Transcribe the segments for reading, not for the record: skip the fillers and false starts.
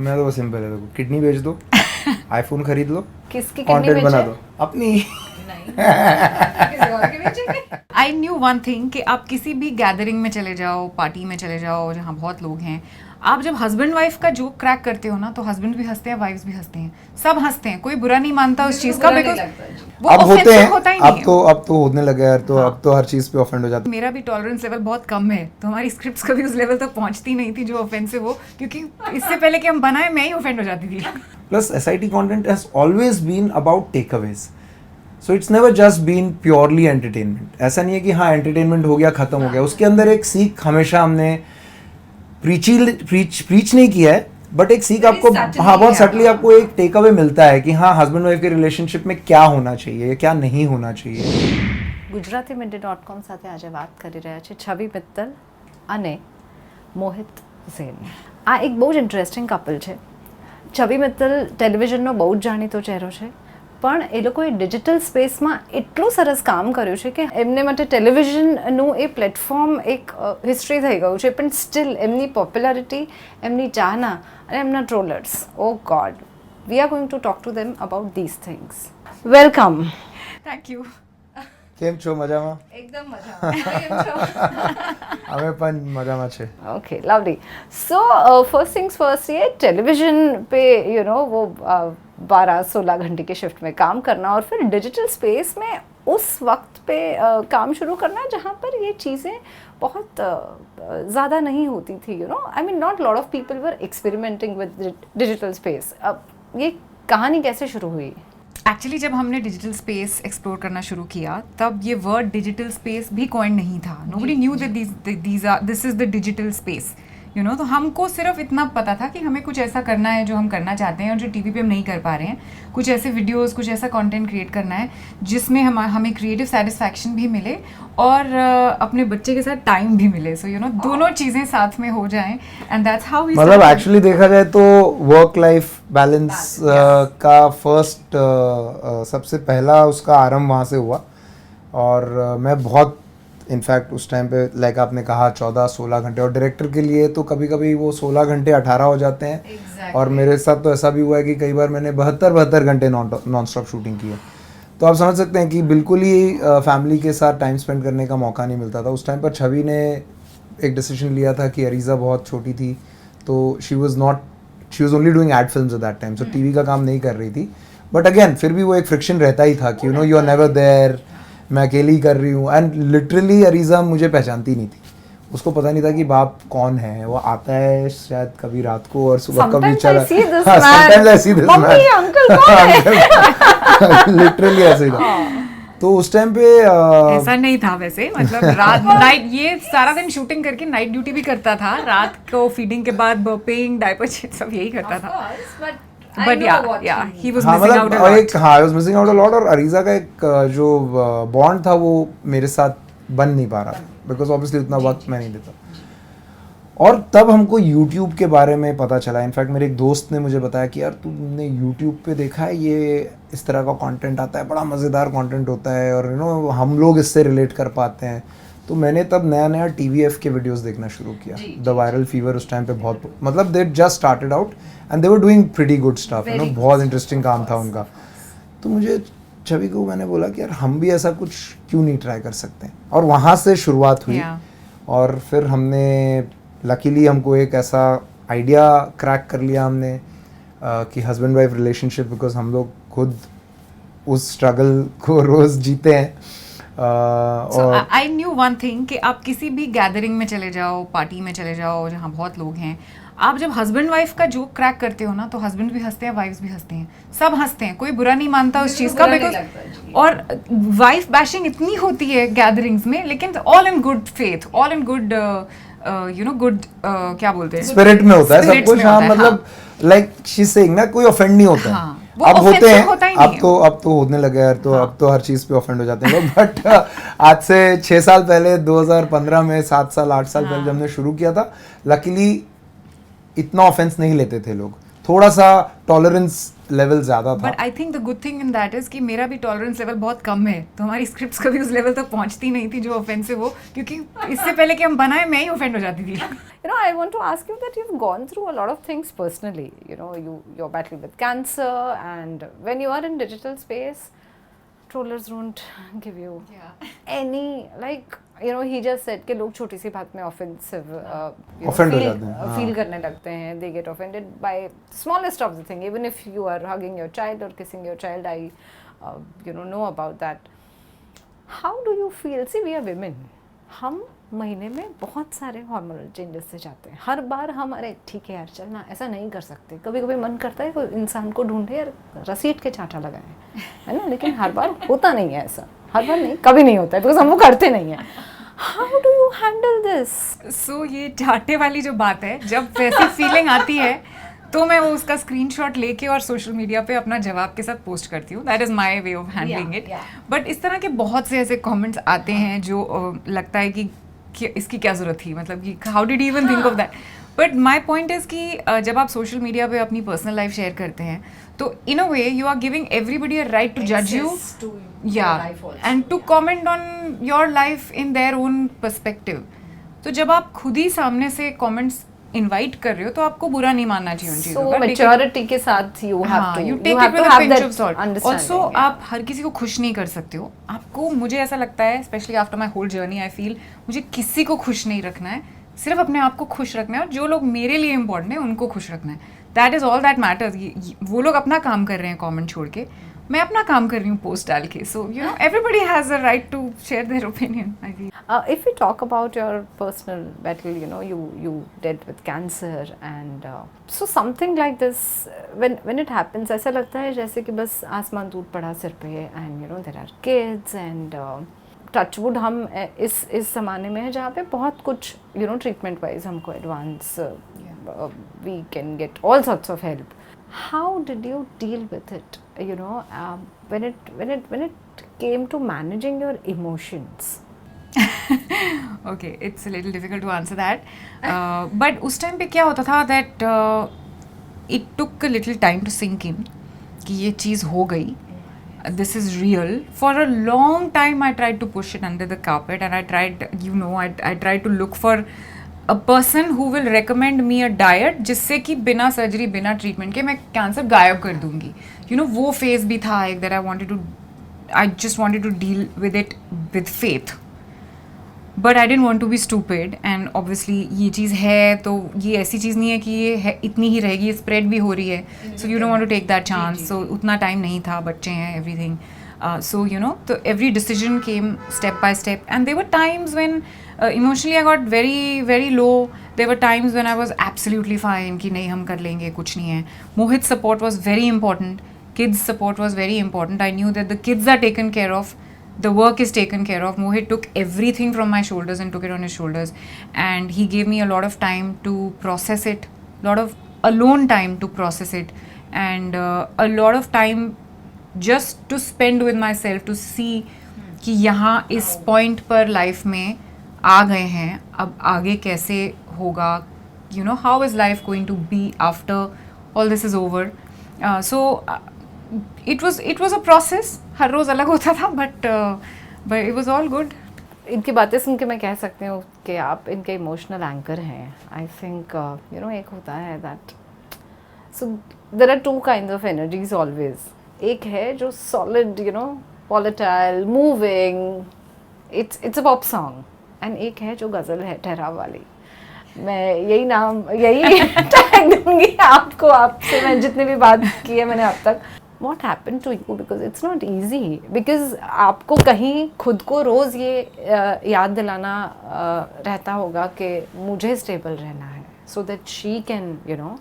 मैं तो सिंपल है, देखो किडनी बेच दो, आईफोन खरीद लो, किसकी कंटेंट बना दो अपनी। आई न्यू वन थिंग कि आप किसी भी गैदरिंग में चले जाओ, पार्टी में चले जाओ जहाँ बहुत लोग हैं, आप जब हस्बैंड वाइफ का जोक क्रैक करते हो ना तो हस्बैंड भी हंसते हैं, वाइफ्स भी हंसते हैं, सब हंसते हैं, कोई बुरा नहीं मानता उस चीज का, बिकॉज वो अब होते offensive हैं, होता ही अब नहीं तो है। अब तो होने लगा यार, तो अब तो हर चीज पे ऑफेंड हो जाता है। मेरा भी टॉलरेंस लेवल बहुत कम है, तो हमारी स्क्रिप्ट्स कभी उस लेवल तक पहुंचती नहीं थी जो ऑफेंसिव हो, क्योंकि इससे पहले कि हम बनाए मैं ही ऑफेंड हो जाती थी। Plus SIT content has always been about takeaways, so it's never just been purely entertainment. ऐसा नहीं है कि हाँ एंटरटेनमेंट हो गया खत्म हो गया, उसके अंदर एक सीख हमेशा हमने प्रीच नहीं किया है, बट एक सीख आपको, हाँ बहुत सटली आपको एक टेक अवे मिलता है कि हाँ हस्बैंड वाइफ के रिलेशनशिप में क्या होना चाहिए, क्या नहीं होना चाहिए। ગુજરાતી મીડિયા.com સાથે આજે વાત કરી રહ્યા છે છબી મિત્તલ અને મોહિત હુસેન. આ એક બહુ જ ઇન્ટરેસ્ટિંગ કપલ છે. છબી મિત્તલ ટેલિવિઝનનો બહુ જ જાણીતો ચહેરો છે, પણ એ લોકોએ ડિજિટલ સ્પેસમાં એટલું સરસ કામ કર્યું છે કે એમને માટે ટેલિવિઝનનું એ પ્લેટફોર્મ એક હિસ્ટ્રી થઈ ગયું છે, પણ સ્ટીલ એમની પોપ્યુલારિટી, એમની ચાહના અને એમના trollers, oh God, we are going to talk to them about these things. Welcome. Thank you. કેમ છો? મજામાં? એકદમ મજામાં. અમે પણ મજામાં છે. Okay lovely. So first things first, ये टेलीविज़न पे यू नो वो 12-16 घंटे की शिफ्ट में काम करना और फिर डिजिटल स्पेस में उस वक्त पे काम शुरू करना जहाँ पर ये चीज़ें बहुत ज़्यादा नहीं होती थी, you know, I mean not lot of people were experimenting with digital space. अब ये कहानी कैसे शुरू हुई? एक्चुअली जब हमने डिजिटल स्पेस एक्सप्लोर करना शुरू किया तब ये वर्ड डिजिटल स्पेस भी कॉइन नहीं था. Nobody knew that this is the digital space, you know. तो हमको सिर्फ इतना पता था कि हमें कुछ ऐसा करना है जो हम करना चाहते हैं और जो टीवी पे हम नहीं कर पा रहे हैं, कुछ ऐसे वीडियोस, कुछ ऐसा कंटेंट क्रिएट करना है जिसमें हमें क्रिएटिव सेटिस्फैक्शन भी मिले और अपने बच्चे के साथ टाइम भी मिले. सो यू नो दोनों चीज़ें साथ में हो जाएं, एंड दैट्स हाउ वी मतलब एक्चुअली देखा जाए तो वर्क लाइफ बैलेंस का फर्स्ट सबसे पहला उसका आरंभ वहाँ से हुआ. और मैं बहुत इनफैक्ट उस टाइम पे लाइक आपने कहा 14-16 घंटे, और डायरेक्टर के लिए तो कभी कभी वो 16 घंटे 18 हो जाते हैं. exactly. और मेरे साथ तो ऐसा भी हुआ है कि कई बार मैंने 72 घंटे नॉन स्टॉप शूटिंग की है. तो आप समझ सकते हैं कि बिल्कुल ही फैमिली के साथ टाइम स्पेंड करने का मौका नहीं मिलता था. उस टाइम पर छवि ने एक डिसीजन लिया था कि अरीज़ा बहुत छोटी थी, तो she was only doing ad films at that time, so TV का काम नहीं कर रही थी. बट अगेन फिर भी वो एक फ्रिक्शन रहता ही था कि you know you are never there, मैं अकेली कर रही हूँ. एंड लिटरली अरीज़ा मुझे पहचानती नहीं थी, उसको पता नहीं था कि बाप कौन है. वो आता है शायद कभी रात को और सुबह कभी चला, sometimes I see this man, literally ऐसे ही था. तो उस टाइम पे ऐसा नहीं था वैसे, मतलब रात नाइट ये सारा दिन शूटिंग करके नाइट ड्यूटी भी करता था, रात को फीडिंग के बाद बर्पिंग, डायपर सब यही करता था. बट या he was missing out a lot. I was missing out a lot. और अरीज़ा का एक जो बॉन्ड था वो मेरे साथ बन नहीं पा रहा, बिकॉज ऑब्वियसली उतना वक्त मैं नहीं देता. और तब हमको YouTube के बारे में पता चला. इनफैक्ट मेरे एक दोस्त ने मुझे बताया कि यार तुमने YouTube पे देखा है, ये इस तरह का कंटेंट आता है, बड़ा मज़ेदार कंटेंट होता है और यू नो हम लोग इससे रिलेट कर पाते हैं. तो मैंने तब नया TVF के वीडियोस देखना शुरू किया. द वायरल फीवर उस टाइम पे बहुत, मतलब they just started out and they were doing pretty good stuff, you know, बहुत इंटरेस्टिंग काम था उनका. तो मुझे छवि को मैंने बोला कि यार हम भी ऐसा कुछ क्यों नहीं ट्राई कर सकते हैं. और वहाँ से शुरुआत हुई. और फिर हमने लकीली हमको एक ऐसा आइडिया क्रैक कर लिया हमने कि हस्बैंड वाइफ रिलेशनशिप, बिकॉज हम लोग खुद उस स्ट्रगल को रोज़ जीते हैं. और आई न्यू वन थिंग कि आप किसी भी गैदरिंग में चले जाओ, पार्टी में चले जाओ जहाँ बहुत लोग हैं, आप जब हस्बैंड वाइफ का जोक क्रैक करते हो ना तो हस्बैंड भी हंसते हैं, वाइफ्स भी हंसते हैं, सब हंसते हैं, कोई बुरा नहीं मानता उस चीज़ का, बिकॉज और वाइफ बैशिंग इतनी होती है गैदरिंग्स में, लेकिन all in good faith, all in good you know good क्या बोलते हैं, स्पिरिट में होता है सब कुछ. हाँ मतलब लाइक शी सेइंग ना, कोई ऑफेंड नहीं होता है. अब होते हैं, अब तो होने लगे यार, तो अब तो हर चीज पे ऑफेंड हो जाते हैं लोग. बट आज से 6 साल पहले 2015 में 7 साल 8 साल पहले जब हमने शुरू किया था, लकीली इतना ऑफेंस नहीं लेते थे लोग. थोड़ा सा टॉलरेंस लेवल ज़्यादा था. But I think the good thing in that is कि मेरा भी टॉलरेंस लेवल बहुत कम है, तो हमारी स्क्रिप्ट्स कभी उस लेवल तक पहुंचती नहीं थी जो ऑफेंसिव हो, क्योंकि इससे पहले कि हम बनाए मैं ही ऑफेंड हो जाती थी. You know, I want to ask you that you've gone through a lot of things personally. You know, you're battling with cancer, and when you are in digital space, trollers don't give you any, like, you know, he just said कि लोग छोटी सी बात में offensive Offend हो जाते हैं, हाँ. feel करने लगते हैं. They get offended by smallest of the thing. Even if you are hugging your child or kissing your child, I know about that. How do you feel? See, we are women. हम महीने में बहुत सारे hormonal changes से जाते हैं. हर बार हम अरे ठीक है यार चलना, ऐसा नहीं कर सकते. कभी कभी मन करता है कोई इंसान को ढूंढे यार रसीट के चांटा लगाए, है ना, लेकिन हर बार होता नहीं है ऐसा. हर बार नहीं, कभी नहीं होता है, बिकॉज हम वो करते नहीं हैं. How do you handle this? So ये चाटे वाली जो बात है, जब वैसी फीलिंग आती है तो मैं वो उसका स्क्रीनशॉट लेके और सोशल मीडिया पे अपना जवाब के साथ पोस्ट करती हूँ. That is my way of handling it. But इस तरह के बहुत से ऐसे कमेंट्स आते हैं जो लगता है कि इसकी क्या ज़रूरत थी, मतलब कि how did you even think of that. But my point is कि जब आप सोशल मीडिया पे अपनी पर्सनल लाइफ शेयर करते हैं तो in a way you are giving everybody a right to जज you, yeah, and to comment on your life in their own perspective. तो जब आप खुद ही सामने से कमेंट्स इनवाइट कर रहे हो तो आपको बुरा नहीं मानना चाहिए उन चीज़ों का. मैच्योरिटी के साथ you have to you take it with a pinch of salt. Also आप हर किसी को खुश नहीं कर सकते हो. आपको, मुझे ऐसा लगता है, specially after my whole journey, I feel मुझे किसी को खुश नहीं रखना है, सिर्फ अपने आप को खुश रखना है, और जो लोग मेरे लिए इंपॉर्टेंट है उनको खुश रखना है. That is all that matters. वो लोग अपना काम कर रहे हैं कमेंट छोड़ के, मैं अपना काम कर रही हूँ पोस्ट डाल के. So you know everybody has a right to share their opinion, I feel. If we talk about your personal battle, you know, you dealt with cancer, and so something like this, when it happens, ऐसा लगता है जैसे कि बस आसमान टूट पड़ा सिर पे, and you know there are kids, and touchwood हम इस ज़माने में है जहाँ पे बहुत कुछ, you know, treatment wise हमको advance, we can get all sorts of help. How did you deal with it? You know, when it came to managing your emotions. Okay, it's a little difficult to answer that. But उस time पे क्या होता था that it took a little time to sink in कि ये चीज़ हो गई. This is real. For a long time I tried to push it under the carpet, and I tried, you know, I tried to look for a person who will recommend me a diet जिससे कि बिना surgery, बिना treatment के मैं cancer गायब कर दूंगी. You know, वो फेज भी था एक, that I just wanted to deal with it with faith. But I don't want to be stupid, and obviously ये चीज़ है तो ये ऐसी चीज़ नहीं है कि ये है इतनी ही रहेगी, ये स्प्रेड भी हो रही है. So you don't want to take that chance. So उतना टाइम नहीं था, बच्चे हैं, एवरीथिंग. सो यू नो, तो every decision came step by step, and there were times when emotionally I got very very low. There were times when I was absolutely fine कि नहीं हम कर लेंगे, कुछ नहीं है. Mohit support was very important. Kids support was very important. I knew that the kids are taken care of. The work is taken care of. Mohit took everything from my shoulders and took it on his shoulders, and he gave me a lot of time to process it, lot of alone time to process it, and a lot of time just to spend with myself to see कि यहाँ इस point पर life में आ गए हैं, अब आगे कैसे होगा, you know, how is life going to be after all this is over. So it was a process. हर रोज़ अलग होता था, but it was all good. इनकी बातें सुन के मैं कह सकती हूँ कि आप इनके इमोशनल एंकर हैं. आई थिंक यू नो, एक होता है that, so there are two kinds of energies always. एक है जो solid, you know, volatile, moving, it's a pop song, and एक है जो गज़ल है, ठहराव वाली. मैं यही टैग दूंगी आपको, आपसे मैं जितनी भी बात की है मैंने अब तक. What happened to you? Because it's not easy. Because आपको कहीं खुद को रोज़ ये याद दिलाना रहता होगा कि मुझे स्टेबल रहना है, so that she can, you know,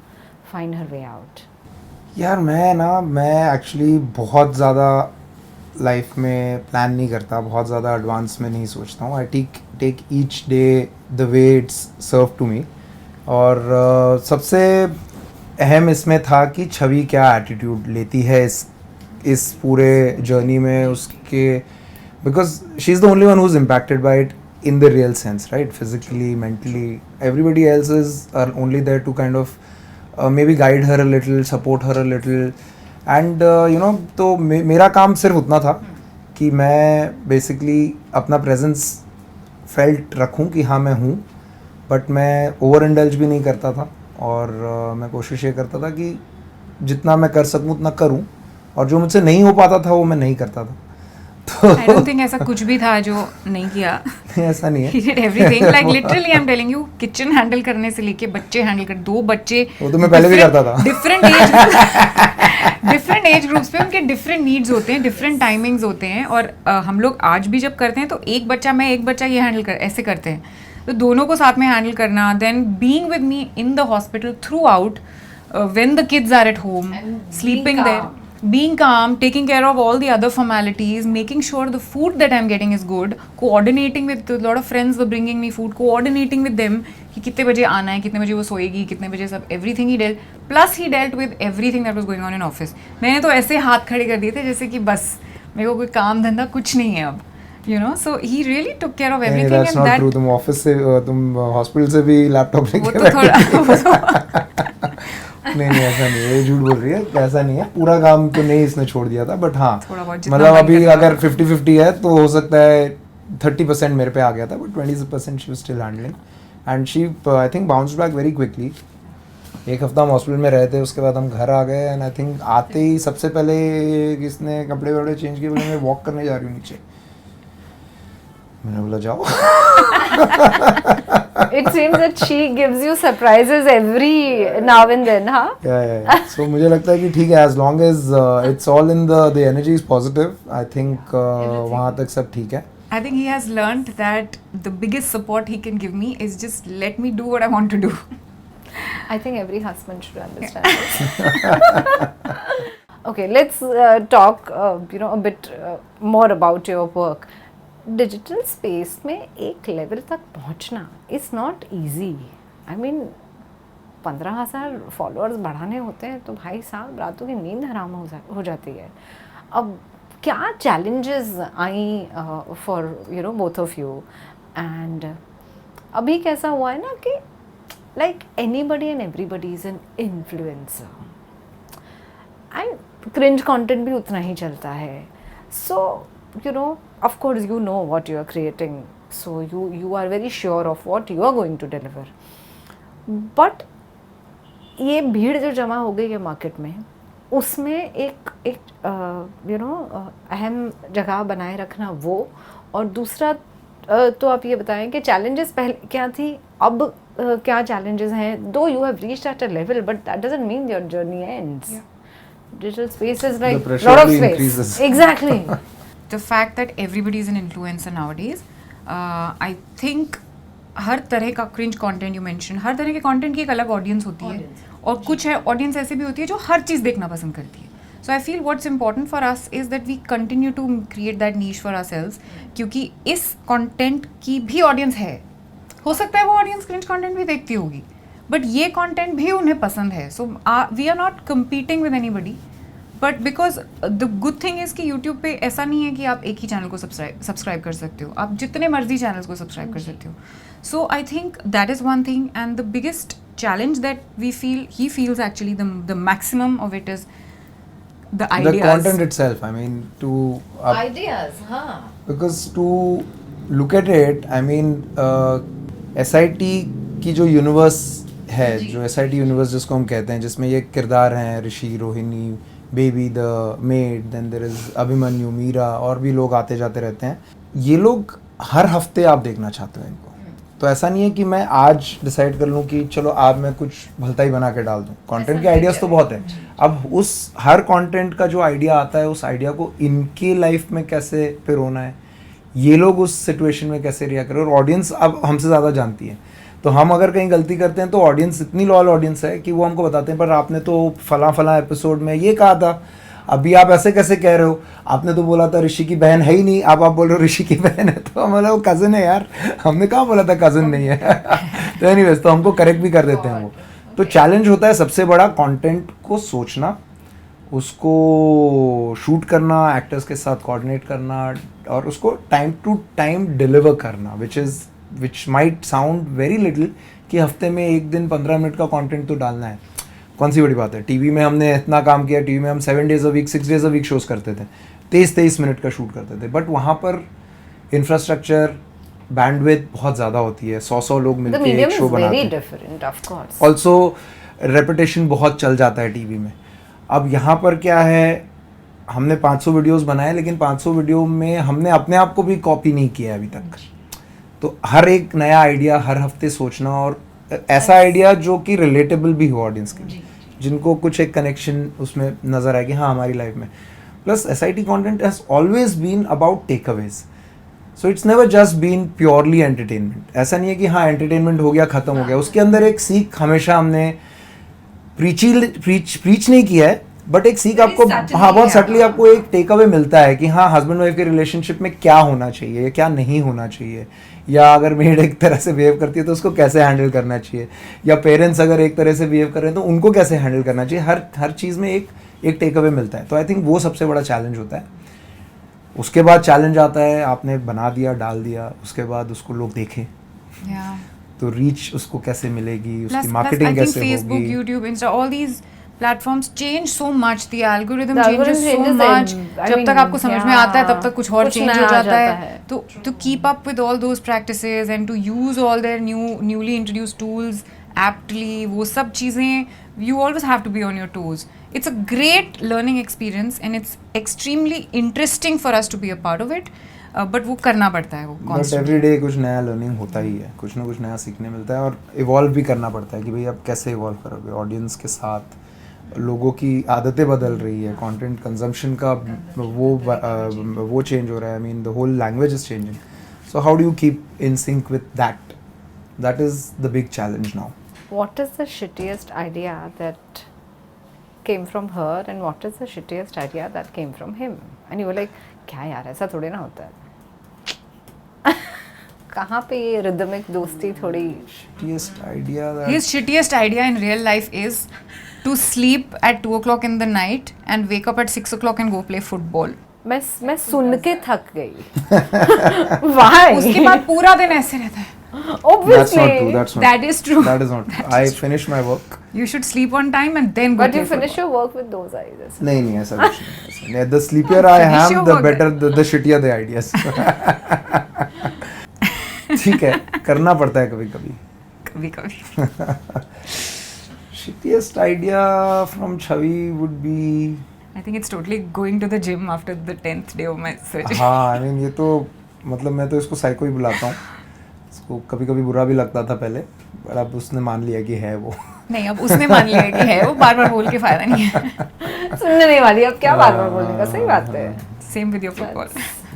find her way out. यार मैं एक्चुअली बहुत ज़्यादा लाइफ में प्लान नहीं करता, बहुत ज़्यादा एडवांस में नहीं सोचता हूँ. I take each day the way it's serve to me. और सबसे अहम इसमें था कि छवि क्या एटीट्यूड लेती है इस पूरे जर्नी में उसके, because she is the only one who is impacted by it in the real sense, right? Physically, mentally, everybody else is are only there to kind of maybe guide her a little, support her a little, and तो मेरा काम सिर्फ उतना था कि मैं basically अपना presence felt रखूं कि हाँ मैं हूँ, बट मैं ओवर इंडल्ज भी नहीं करता था, और मैं कोशिश ये करता था कि जितना मैं कर सकूं उतना करूं, और जो मुझसे नहीं हो पाता था वो मैं नहीं करता था। I don't think ऐसा कुछ भी था जो नहीं किया। ऐसा नहीं है। He did everything, like literally I'm telling you, kitchen handle करने से लेके बच्चे हैंडल कर, 2 बच्चे वो तो मैं पहले भी करता था। डिफरेंट एज ग्रुप्स पे उनके डिफरेंट नीड्स होते हैं, डिफरेंट टाइमिंग्स होते हैं, और हम लोग आज भी जब करते हैं तो एक बच्चा ये हैंडल कर, ऐसे करते हैं, तो दोनों को साथ में हैंडल करना, then being with me in the hospital throughout, when the kids are at home, sleeping there, being calm, taking care of all the other formalities, making sure the food that I'm getting is good, coordinating with a lot of friends were bringing me food, coordinating with them कि कितने बजे आना है, कितने बजे वो सोएगी, कितने बजे सब, everything he dealt, plus he dealt with everything that was going on in office. मैंने तो ऐसे हाथ खड़े कर दिए थे जैसे कि बस मेरे को कोई काम धंधा कुछ नहीं है अब, you know, so he really took care of everything. That's and not that true. तुम ऑफिस से तुम हॉस्पिटल से भी लैपटॉप वो लेके तो थोड़ा नहीं ऐसा नहीं है, ये झूठ बोल रही है, ऐसा नहीं है, पूरा काम तो नहीं इसने छोड़ दिया था, बट हाँ थोड़ा बहुत जितना मतलब मन अभी करता अगर 50-50 है तो हो सकता है 30% मेरे पे आ गया था, but 20% she was still handling, and she I think bounced back very quickly. एक हफ्ता हम हॉस्पिटल में रहे थे, उसके बाद हम घर आ गए, एंड आई थिंक आते ही सबसे पहले किसने कपड़े वपड़े चेंज किए, बोले मैं वॉक करने जा रही हूँ नीचे। मैंने बोला जाओ। It seems that she gives you surprises every now and then, huh? Yeah. So मुझे लगता है कि ठीक है, as long as it's all in the energy is positive, I think वहाँ तक सब ठीक है। I think he has learned that the biggest support he can give me is just let me do what I want to do. I think every husband should understand this. Okay, let's talk, a bit more about your work. Digital space में एक level तक पहुंचना is not easy. I mean 15,000 followers बढ़ाने होते हैं तो भाई साहब रातों की नींद हराम हो जाती है। अब क्या challenges I for both of you, and अभी कैसा हुआ है ना कि like anybody and everybody is an influencer, and cringe content भी उतना ही चलता है। सो of course you know what you are creating, so you are very sure of what you are going to deliver, but ये भीड़ जो जमा हो गई है मार्केट में, उसमें एक अहम जगह बनाए रखना वो, और दूसरा तो आप ये बताएं कि चैलेंजेस पहले क्या थी, अब क्या चैलेंजेस हैं। दो you have reached at a level but that doesn't mean your journey ends. Digital space is like lot of space. Increases. Exactly. The fact that everybody is an influencer nowadays, I think हर तरह का cringe content you mentioned, हर तरह के content की एक अलग audience होती है, और कुछ है audience ऐसे भी होती है जो हर चीज़ देखना पसंद करती है। So I feel what's important for us is that we continue to create that niche for ourselves, क्योंकि इस content की भी audience है। हो सकता है वो audience cringe content भी देखती होगी, बट ये content भी उन्हें पसंद है। So we are not competing with anybody, but because the good thing is कि यूट्यूब पे ऐसा नहीं है कि आप एक ही चैनल को सब्सक्राइब कर सकते हो, आप जितने मर्जी चैनल्स को सब्सक्राइब कर सकते हो। So I think that is one thing, and the biggest challenge that we feel, he feels actually the maximum of it is the ideas. The content itself, I mean, Ideas, huh? Because to look at it, I mean, SIT की जो universe है, जो SIT universe जिसको हम कहते हैं, जिसमें ये किरदार हैं Rishi, Rohini, baby, the maid, then there is Abhimanyu, Meera, और भी लोग आते जाते रहते हैं। ये लोग हर हफ्ते आप देखना चाहते हो इनको, तो ऐसा नहीं है कि मैं आज डिसाइड कर लूँ कि चलो आज मैं कुछ भलता ही बना के डाल दूँ। कंटेंट के आइडियाज़ तो बहुत है, अब उस हर कंटेंट का जो आइडिया आता है, उस आइडिया को इनके लाइफ में कैसे पिरोना है, ये लोग उस सिचुएशन में कैसे रिएक्ट करें, और ऑडियंस अब हमसे ज़्यादा जानती है। तो हम अगर कहीं गलती करते हैं तो ऑडियंस इतनी लॉयल ऑडियंस है कि वो हमको बताते हैं पर आपने तो फला एपिसोड में ये कहा था, अभी आप ऐसे कैसे कह रहे हो, आपने तो बोला था ऋषि की बहन है ही नहीं, अब आप बोल रहे हो ऋषि की बहन है। तो हम बोला वो कज़न है यार, हमने कहाँ बोला था कज़न नहीं है। तो एनीवेज, तो हमको करेक्ट भी कर देते हैं वो। तो चैलेंज होता है सबसे बड़ा कंटेंट को सोचना, उसको शूट करना, एक्टर्स के साथ कोऑर्डिनेट करना, और उसको टाइम टू टाइम डिलीवर करना, which might sound very little कि हफ्ते में एक दिन 15 मिनट का कंटेंट तो डालना है, कौन सी बड़ी बात है, टीवी में हमने इतना काम किया, टीवी में हम 7 days a week 6 days a week shows करते थे, 23 मिनट का शूट करते थे, बट वहाँ पर इंफ्रास्ट्रक्चर बैंडविड्थ बहुत ज़्यादा होती है, 100 लोग The मिलकर medium एक शो is बनाते very हैं, different, of course. Also repetition बहुत चल जाता है टीवी में। अब यहाँ पर क्या है, हमने 500 वीडियोस बनाए, लेकिन 500 वीडियो में हमने अपने आप को भी कॉपी नहीं किया है अभी तक। तो हर एक नया आइडिया हर हफ्ते सोचना, और ऐसा आइडिया जो कि रिलेटेबल भी हो ऑडियंस के लिए, जिनको कुछ एक कनेक्शन उसमें नज़र आए कि हाँ हमारी लाइफ में। Plus SIT content has always been about takeaways, so it's never just been purely entertainment. ऐसा नहीं है कि हाँ एंटरटेनमेंट हो गया ख़त्म हो गया, उसके अंदर एक सीख हमेशा हमने प्रीच नहीं किया है, बट एक सीख आपको, हाँ बहुत सटली आपको एक टेक अवे मिलता है कि हाँ हस्बैंड वाइफ के रिलेशनशिप में क्या होना चाहिए या क्या नहीं होना चाहिए, या अगर मेड एक तरह से बिहेव करती है तो उसको कैसे हैंडल करना चाहिए, या पेरेंट्स अगर एक तरह से बिहेव कर रहे हैं तो उनको कैसे हैंडल करना चाहिए। हर चीज़ में एक टेक अवे मिलता है। तो आई थिंक वो सबसे बड़ा चैलेंज होता है। उसके बाद चैलेंज आता है, आपने बना दिया डाल दिया, उसके बाद उसको लोग देखें, Yeah. तो रीच उसको कैसे मिलेगी, Plus, उसकी I मार्केटिंग think कैसे Facebook, होगी। YouTube, Insta, all these platforms change so much. The algorithm The changes algorithm so changes much. I जब mean, तक आपको समझ में आता है तब तक कुछ और कुछ चेंज नया हो आ जाता जाता है। है। तो to keep up with all those practices and to use all their newly introduced tools aptly, वो सब चीज़ें, you always have to be on your toes. It's a great learning experience and it's extremely interesting for us to be a part of it. But वो करना पड़ता है वो but constantly. Every day कुछ नया लर्निंग होता ही है, कुछ ना कुछ नया सीखने मिलता है, और इवॉल्व भी करना पड़ता है कि भाई आप कैसे इवॉल्व करोगे ऑडियंस के साथ। लोगों की आदतें बदल रही है, कंटेंट कंजम्पशन का वो चेंज हो रहा है, I mean the whole language is changing, so how do you keep in sync with that is the big challenge now. What is the shittiest idea that came from her and what is the shittiest idea that came from him? And you were like, क्या यार ऐसा थोड़ी ना होता है। कहाँ पे ये रिदमिक दोस्ती थोड़ी। Shittiest idea that His shittiest idea in real life is to sleep at 2 o'clock in the night and wake up at 6 o'clock and go play football. मैं सुन के थक गई। Why? उसके बाद पूरा दिन ऐसे रहता है. That's Obviously. not true. That's not. That is true. That is not true. I finish my work. You should sleep on time and then go But play you finish football. your work with those eyes. नहीं ऐसा कुछ नहीं है। The sleepier I Finish am, your the work better, the shittier the ideas. ठीक है, करना पड़ता है कभी कभी। कभी-कभी. Shittiest idea from Chavi would be, I think it's totally going to the gym after the 10th day of my surgery. हाँ, I mean ये तो मतलब मैं तो इसको साइको ही बुलाता हूँ। इसको कभी कभी बुरा भी लगता था पहले, पर अब उसने मान लिया कि है वो। नहीं, अब उसने मान लिया कि है वो, बार-बार बोल के फायदा नहीं है. सुनने नहीं वाली, अब क्या बार बार बोलने का, सही बात है। Same with your football.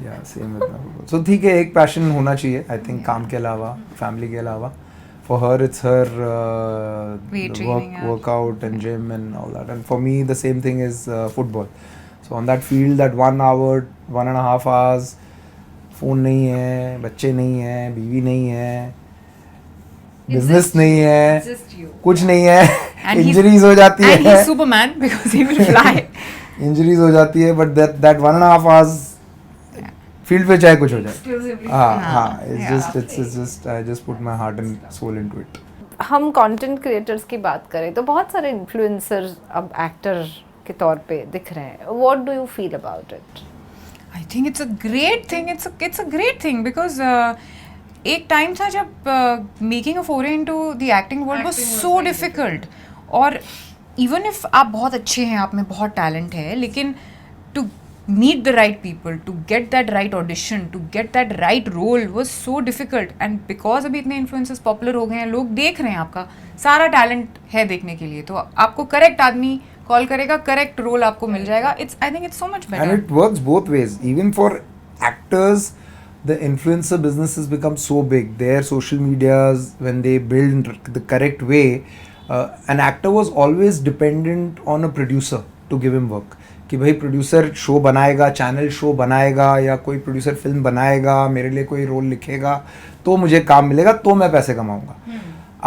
या सेम विद सो ठीक है, एक पैशन होना चाहिए आई थिंक, काम के अलावा, फैमिली के अलावा। For her it's her Weight the training, yeah. workout and gym and all that, and for me the same thing is football. So on that field, that 1 hour 1.5 hours, phone नहीं है, बच्चे नहीं है, बीवी नहीं है, बिजनेस नहीं है, कुछ नहीं है, And he's- इंजरीज हो जाती And है, he's Superman because he will fly. Injuries हो जाती है, बट that 1.5 hours फील्ड पे चाहे कुछ हो जाए। हाँ हाँ, it's just I just put my heart and soul into it. हम कंटेंट क्रिएटर्स की बात करें तो बहुत सारे इन्फ्लुएंसर अब एक्टर के तौर पे दिख रहे हैं। What do you feel about it? I think it's a great thing. It's a great thing because एक टाइम था जब making a foray into the acting world was so difficult. और even if आप बहुत अच्छे हैं, आप में बहुत टैलेंट है, लेकिन to meet the right people, to get that right audition, to get that right role was so difficult. And because अभी इतने influencers popular हो गए हैं, लोग देख रहे हैं आपका सारा टैलेंट है देखने के लिए, तो आपको करेक्ट आदमी कॉल करेगा, करेक्ट रोल आपको मिल जाएगा. I think it's so much better. And it works both ways. Even for actors, the influencer business has become so big. Their social medias, when they build the correct way, an actor was always dependent on a producer to give him work. कि भाई producer show बनाएगा, channel show बनाएगा, या कोई producer film बनाएगा, मेरे लिए कोई रोल लिखेगा, तो मुझे काम मिलेगा, तो मैं पैसे कमाऊंगा.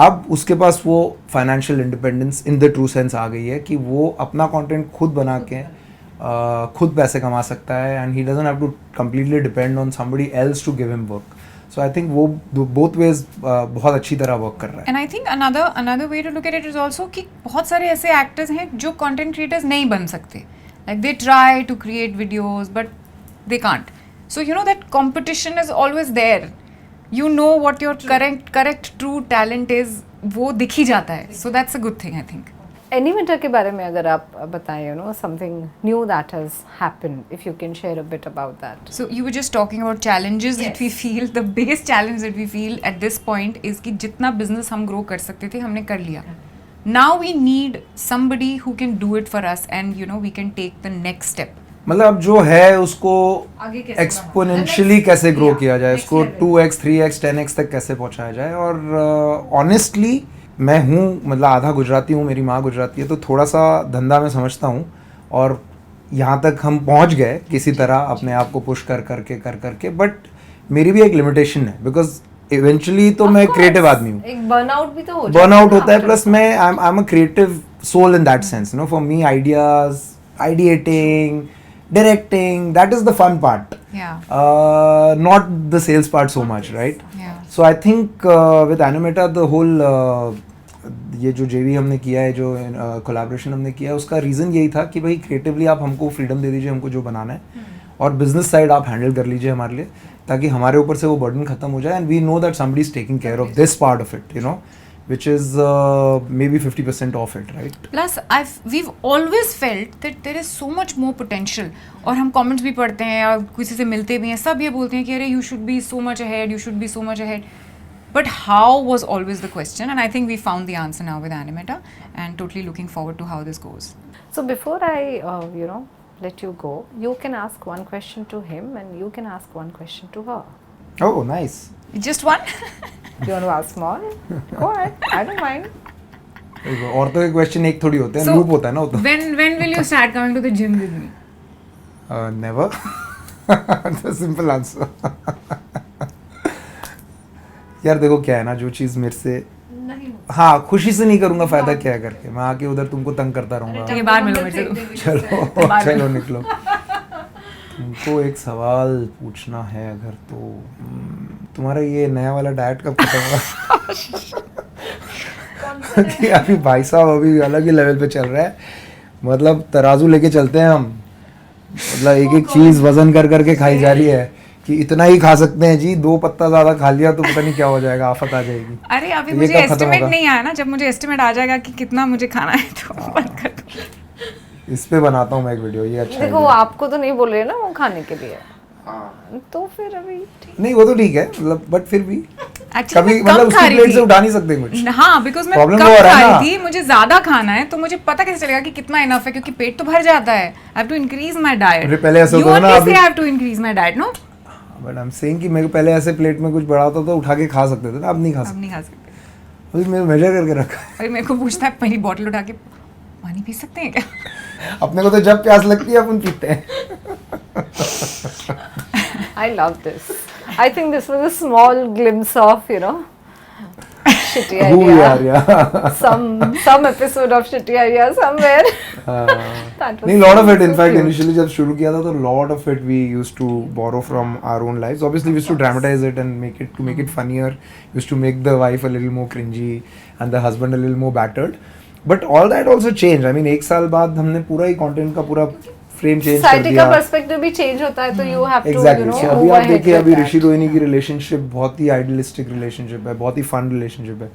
अब उसके पास वो financial independence in the true sense आ गई है कि वो अपना कंटेंट खुद बना के खुद पैसे कमा सकता है, and he doesn't have to completely depend on somebody else to give him work. So I think वो बोथ वेज बहुत अच्छी तरह वर्क कर रहा है. And I think another way to look at it is also कि बहुत सारे ऐसे एक्टर्स हैं जो कंटेंट क्रिएटर्स नहीं बन सकते. Like they try to create videos but they can't. So you know that competition is always there. You know what your correct true talent is. वो दिख ही जाता है. So that's a good thing I think. एनीमेटर के बारे में अगर आप बताएं, you know, something knew that has happened, if you can share a bit about that. So you were just talking about challenges that we feel. The biggest challenge that we feel at this point is कि जितना business हम grow कर सकते थे हमने कर लिया. Now we need somebody who can do it for us and you know we can take the next step. मतलब जो है उसको आगे कैसे एक्सपोनेंशियली कैसे ग्रो किया जाए, उसको 2x 3x 10x तक कैसे पहुंचाया जाए. और ऑनेस्टली मैं हूँ, मतलब आधा गुजराती हूँ, मेरी माँ गुजराती है, तो थोड़ा सा धंधा मैं समझता हूँ. और यहाँ तक हम पहुँच गए किसी तरह अपने आप को पुश कर करके. बट मेरी भी एक लिमिटेशन है, बिकॉज इवेंचुअली तो मैं क्रिएटिव आदमी हूँ. एक बर्नआउट भी तो हो जाता बर्नआउट ना होता है, after प्लस मैं I am a creative soul in that sense. No, for me ideas, ideating, directing, that is the fun part. Yeah. Not the sales part so much, right? Yeah. So I think with Animeta the whole ये जो JV हमने किया है, जो collaboration हमने किया है, उसका रीज़न यही था कि भाई क्रिएटिवली आप हमको फ्रीडम दे दीजिए, हमको जो बनाना है, और बिजनेस साइड आप हैंडल कर लीजिए हमारे लिए, ताकि हमारे ऊपर से वो बर्डन खत्म हो जाए. And we know that somebody is taking care of this part of it, you know, which is maybe 50% of it, right? Plus, we've always felt that there is so much more potential. और हम comments भी पढ़ते हैं और किसी से मिलते भी हैं, सब ये बोलते हैं कि अरे you should be so much ahead, you should be so much ahead. But how was always the question, and I think we found the answer now with Animeta, and totally looking forward to how this goes. So before I, you know, let you go, you can ask one question to him and you can ask one question to her. Oh, nice. Just one? You want to ask more? Go ahead. I don't mind. और तो एक question एक थोड़ी होते हैं, So, loop होता है ना वो तो. when will you start coming to the gym with me? Never. The simple answer. यार देखो क्या है ना, जो चीज़ मेरे से नहीं. हाँ खुशी से नहीं करूँगा, फायदा क्या है करके. मैं आके उधर तुमको तंग करता रहूँगा. ठीक है, बाहर मिलो मेरे से. चलो निकलो. तुमको एक सवाल पूछना है अगर, तो तुम्हारा ये नया वाला डाइट कब खत्म होगा? कि अभी भाई साहब अभी अलग ही लेवल पे चल रहा है. मतलब तराजू लेके चलते हैं हम, मतलब एक एक चीज वजन कर करके खाई जा रही है कि इतना ही खा सकते हैं जी, 2 पत्ता ज्यादा खा लिया तो पता नहीं क्या हो जाएगा, आफत आ जाएगी. अरे अभी तो मुझे ये कब खत्म एस्टिमेट होगा? नहीं आया ना, जब मुझे एस्टिमेट आ जाएगा कि कितना मुझे खाना है तो बंद कर दूँ. इस पे बनाता हूँ मैं एक वीडियो, ये अच्छा देखो वो आपको तो नहीं बोल रहे ना वो खाने के लिए, तो फिर अभी नहीं वो तो ठीक है, मतलब बट फिर भी Actually, कभी मैं मतलब कम खा उसकी रही प्लेट से थी. उठा नहीं सकते कुछ. हाँ, बिकॉज मैं Problem कम वो हो रहा है खा ना. रही थी, मुझे ज्यादा खाना है तो मुझे पता कैसे चलेगा कि कितना इनफ है, क्योंकि पेट तो भर जाता है. I have to increase my diet. अरे पहले ऐसा होता था ना, अभी I have to increase my diet. No, but I am saying कि मेरे को पहले ऐसे प्लेट में कुछ बड़ा होता तो उठा के खा सकते थे ना, अब नहीं खा अब सकते. नहीं खा सकते. अभी मैं मेजर करके रखा है. अरे मेरे को पूछता है पहली बॉटल उठा के, पानी पी सकते हैं क्या? अपने को तो जब प्यास लगती है अपन पीते हैं. I love this. I think this was a small glimpse of, you know, shitty Who we are, idea. yeah. Some episode of shitty idea somewhere. That was नहीं, lot of it. so In fact, cute. initially जब शुरू किया था तो lot of it we used to borrow from our own lives. Obviously, we used to dramatize it and make it funnier. Used to make the wife a little more cringy and the husband a little more battered. But all that also changed. I mean, एक साल बाद हमने पूरा ही content का पूरा frame change कर Society दिया. का पर्सपेक्टिव भी चेंज होता है तो you have to, you exactly. No, so अभी आप देखिए, अभी ऋषि रोहिणी की रिलेशनशिप बहुत ही आइडियलिस्टिक रिलेशनशिप है, बहुत ही फन रिलेशनशिप है.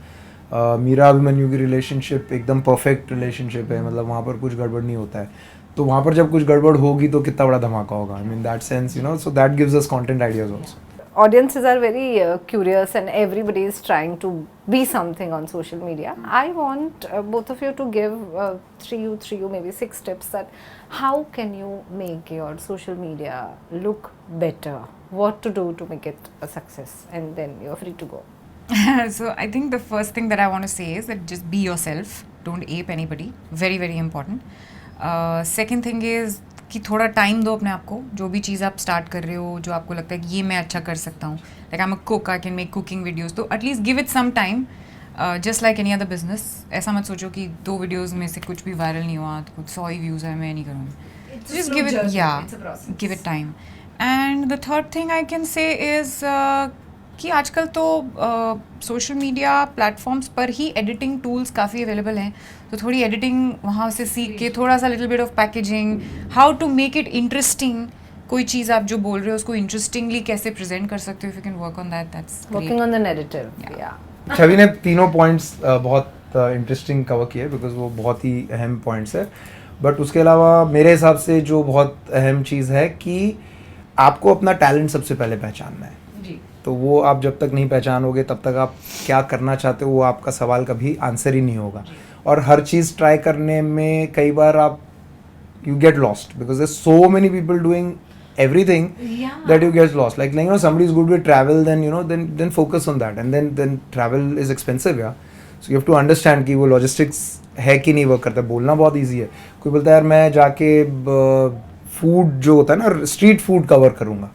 मीरा अभिमन्यु की रिलेशनशिप एकदम परफेक्ट रिलेशनशिप है, मतलब वहाँ पर कुछ गड़बड़ नहीं होता है. तो वहाँ पर जब कुछ गड़बड़ होगी तो कितना बड़ा धमाका होगा. I mean that sense, you know, so that gives us content ideas also. Audiences are very curious and everybody is trying to be something on social media. I want both of you to give three, maybe 6 tips that how can you make your social media look better, what to do to make it a success, and then you're free to go. So I think the first thing that I want to say is that just be yourself. Don't ape anybody. Very, very important. Second thing is कि थोड़ा time दो अपने आप को. जो भी चीज़ आप start कर रहे हो, जो आपको लगता है कि ये मैं अच्छा कर सकता हूँ, like I am a cook, I can make cooking videos, तो at least give it some time. Just like any other business. ऐसा मत सोचो कि 2 वीडियोज़ में से कुछ भी वायरल नहीं हुआ तो कुछ 100 ही व्यूज़ है, मैं नहीं करूँगी. जस्ट गिव इट, या give it time. And the third thing I can say is कि आजकल तो सोशल मीडिया प्लेटफॉर्म्स पर ही एडिटिंग टूल्स काफ़ी अवेलेबल हैं, तो थोड़ी एडिटिंग वहाँ से सीख के थोड़ा सा little bit of packaging, how to make it interesting, कोई चीज़ आप जो बोल रहे हो उसको इंटरेस्टिंगली कैसे प्रेजेंट कर सकते हो, if you can work on that, that's working on the narrative. या छवि ने तीनों पॉइंट्स बहुत इंटरेस्टिंग कवर किए बिकॉज वो बहुत ही अहम पॉइंट्स है। बट उसके अलावा मेरे हिसाब से जो बहुत अहम चीज़ है कि आपको अपना टैलेंट सबसे पहले पहचानना है। जी। तो वो आप जब तक नहीं पहचानोगे तब तक आप क्या करना चाहते हो वो आपका सवाल कभी आंसर ही नहीं होगा। और हर चीज़ ट्राई करने में कई बार आप you get lost because there's so many people doing everything that you get lost. Like you know, somebody is good with travel, then you know, then focus on that, and then travel is expensive, yeah. So you have to understand कि वो logistics है कि नहीं work करता है। बोलना बहुत easy है, कोई बोलता है यार मैं जाके फूड जो होता है ना स्ट्रीट फूड कवर करूँगा,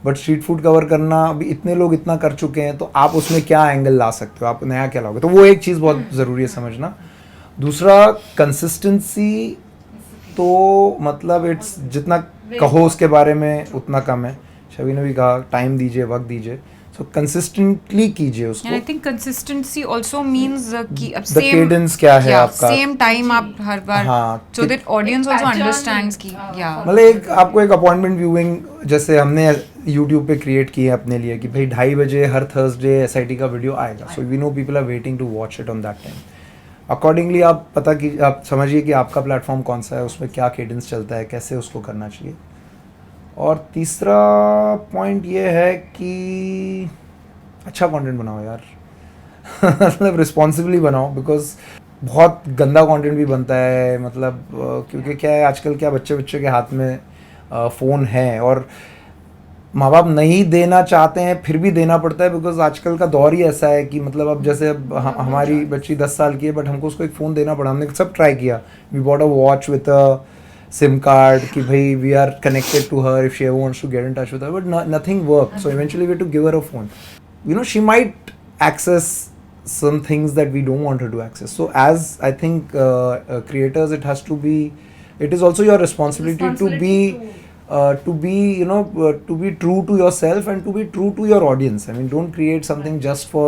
बट स्ट्रीट फूड कवर करना अभी इतने लोग इतना कर चुके हैं, तो आप उसमें क्या एंगल ला सकते हो, आप नया क्या लाओगे, तो वो एक चीज़ बहुत ज़रूरी है समझना। दूसरा कंसिस्टेंसी, तो मतलब इट्स जितना कहो उसके बारे में उतना कम है। छवि ने भी कहा टाइम दीजिए, वक्त दीजिए, सो कंसिस्टेंटली कीजिए उसको। And I think consistency also means कि अब The cadence क्या है आपका? सेम टाइम आप हर बार, हाँ, so that audience also understands कि मतलब एक आपको एक अपॉइंटमेंट व्यूइंग जैसे हमने यूट्यूब पे क्रिएट की है अपने लिए कि भाई 2:30 बजे हर थर्सडे SIT का वीडियो आएगा, so we know people are waiting to watch it on that time. Accordingly आप पता कि आप समझिए कि आपका प्लेटफॉर्म कौन सा है, उसमें क्या केडेंस चलता है, कैसे उसको करना चाहिए। और तीसरा पॉइंट ये है कि अच्छा कंटेंट बनाओ यार मतलब रिस्पॉन्सिबली बनाओ, बिकॉज बहुत गंदा कंटेंट भी बनता है, मतलब क्योंकि क्या है आजकल क्या बच्चे के हाथ में फ़ोन है और माँ बाप नहीं देना चाहते हैं फिर भी देना पड़ता है, बिकॉज आजकल का दौर ही ऐसा है कि मतलब अब जैसे अब हमारी बच्ची 10 साल की है बट हमको उसको एक फ़ोन देना पड़ा, हमने सब ट्राई किया, we bought a watch with a SIM card कि भाई we are connected to her if she ever wants to get in touch with her, but nothing work, so eventually we have to give her a phone, you know, she might access some things that we don't want her to access. So as I think creators, it is also your responsibility to be you know to be true to yourself and to be true to your audience. I mean, don't create something just for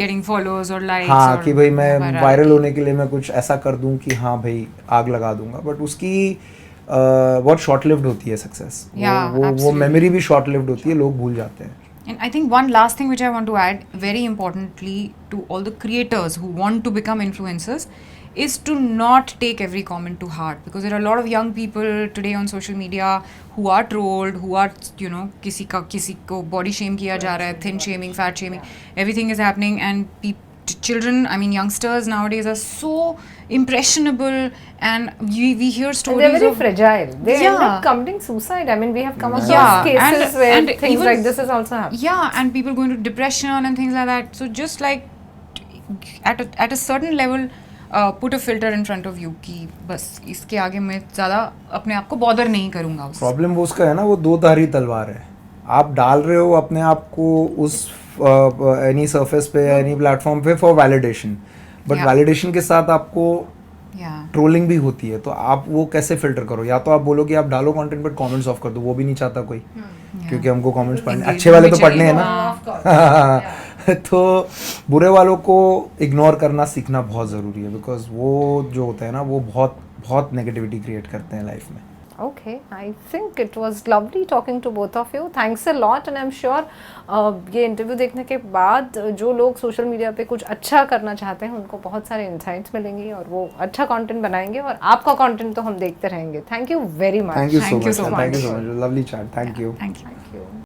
getting followers or likes, हाँ or कि भाई मैं virality. Viral होने के लिए मैं कुछ ऐसा कर दूं कि हाँ भाई आग लगा दूंगा, बट उसकी बहुत शॉर्ट लिव्ड होती है सक्सेस। Yeah, वो absolutely. मेमोरी भी शॉर्ट लिव्ड होती है, लोग भूल जाते हैं। And I think one last thing which I want to add very importantly to all the creators who want to become influencers is to not take every comment to heart, because there are a lot of young people today on social media who are trolled, who are, you know, किसी को body shame किया जा रहा है, thin shaming, fat shaming, everything is happening, and children, I mean youngsters nowadays are so impressionable, and we hear stories they're very of fragile. They end Yeah. up committing suicide. I mean, we have come across Yeah, cases where and things even- like this is also happening. yeah, and people going to depression and things like that. So just like at a certain level, put a filter in front of you कि बस इसके आगे मैं ज़्यादा अपने आप को bother नहीं करूँगा उससे। प्रॉब्लम वो उसका है ना, वो दो धारी तलवार है। आप डाल रहे हो अपने आप को उस एनी सरफेस पे, एनी प्लेटफॉर्म पे for validation, but Yeah. Validation के साथ आपको Yeah. ट्रोलिंग भी होती है, तो आप वो कैसे फिल्टर करो? या तो आप बोलो कि आप डालो कंटेंट बट कमेंट्स ऑफ कर दो, वो भी नहीं चाहता कोई, क्योंकि हमको कमेंट्स पढ़ने Engagement अच्छे वाले तो भी पढ़ने हैं चाहिए, ना तो बुरे वालों को इग्नोर करना सीखना बहुत ज़रूरी है, बिकॉज वो जो होता है ना वो बहुत बहुत नेगेटिविटी क्रिएट करते हैं लाइफ में। Okay, I think it was lovely talking to both of you. Thanks a lot, and I'm sure ये इंटरव्यू देखने के बाद जो लोग सोशल मीडिया पे कुछ अच्छा करना चाहते हैं उनको बहुत सारे इंसाइट्स मिलेंगी और वो अच्छा कंटेंट बनाएंगे, और आपका कंटेंट तो हम देखते रहेंगे। Thank you very much. Thank you Thank so you so much, thank you much. So much, lovely chat, thank you. Thank you. Thank you.